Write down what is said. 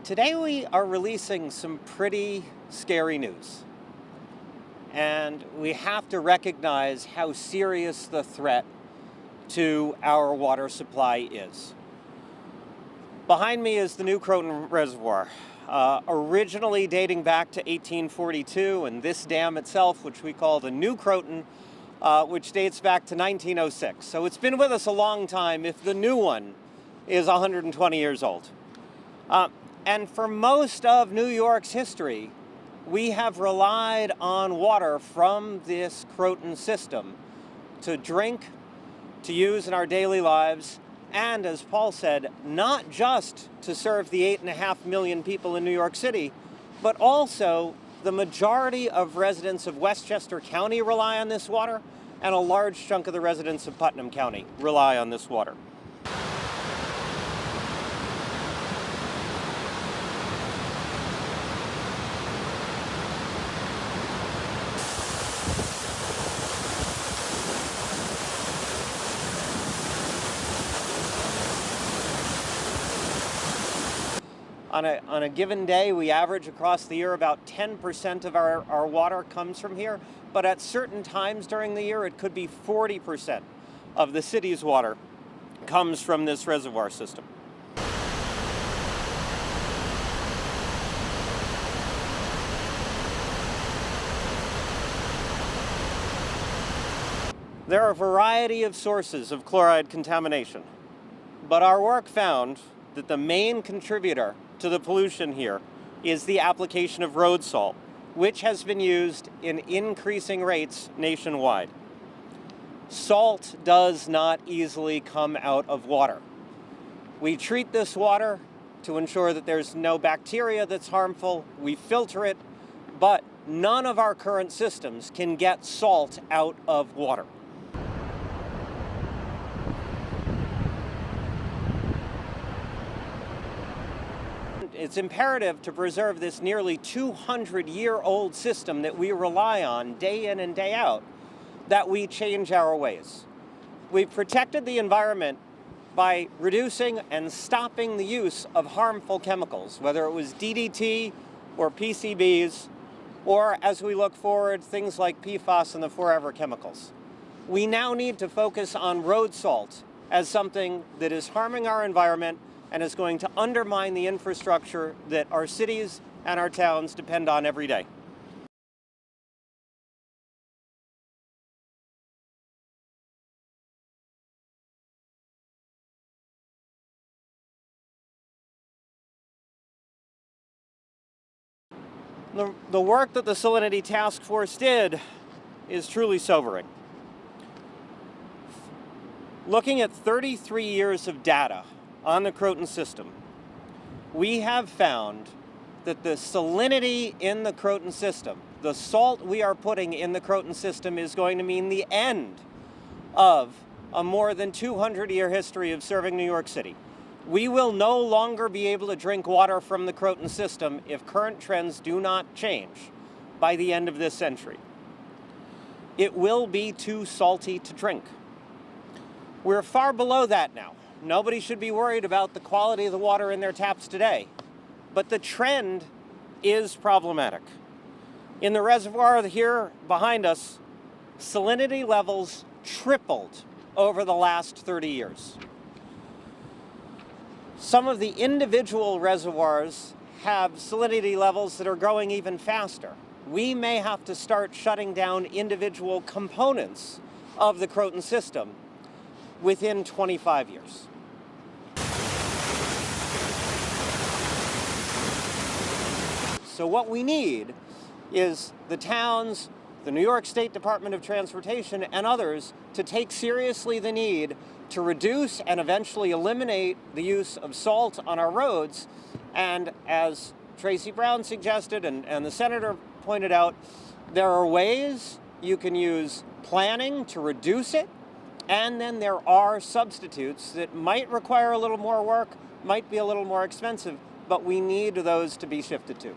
Today we are releasing some pretty scary news. And we have to recognize how serious the threat to our water supply is. Behind me is the new Croton Reservoir, originally dating back to 1842, and this dam itself, which we call the New Croton, which dates back to 1906. So it's been with us a long time if the new one is 120 years old. And for most of New York's history, we have relied on water from this Croton system to drink, to use in our daily lives, and as Paul said, not just to serve the 8.5 million people in New York City, but also the majority of residents of Westchester County rely on this water, and a large chunk of the residents of Putnam County rely on this water. On a given day, we average across the year about 10% of our water comes from here, but at certain times during the year, it could be 40% of the city's water comes from this reservoir system. There are a variety of sources of chloride contamination, but our work found that the main contributor to the pollution here is the application of road salt, which has been used in increasing rates nationwide. Salt does not easily come out of water. We treat this water to ensure that there's no bacteria that's harmful. We filter it, but none of our current systems can get salt out of water. It's imperative to preserve this nearly 200-year-old system that we rely on day in and day out, that we change our ways. We've protected the environment by reducing and stopping the use of harmful chemicals, whether it was DDT or PCBs, or as we look forward, things like PFAS and the forever chemicals. We now need to focus on road salt as something that is harming our environment and is going to undermine the infrastructure that our cities and our towns depend on every day. The work that the Salinity Task Force did is truly sobering. Looking at 33 years of data on the Croton system, we have found that the salinity in the Croton system, the salt we are putting in the Croton system, is going to mean the end of a more than 200-year history of serving New York City. We will no longer be able to drink water from the Croton system if current trends do not change by the end of this century. It will be too salty to drink. We're far below that now. Nobody should be worried about the quality of the water in their taps today, but the trend is problematic. In the reservoir here behind us, salinity levels tripled over the last 30 years. Some of the individual reservoirs have salinity levels that are growing even faster. We may have to start shutting down individual components of the Croton system within 25 years. So what we need is the towns, the New York State Department of Transportation, and others to take seriously the need to reduce and eventually eliminate the use of salt on our roads. And as Tracy Brown suggested and the senator pointed out, there are ways you can use planning to reduce it, and then there are substitutes that might require a little more work, might be a little more expensive, but we need those to be shifted to.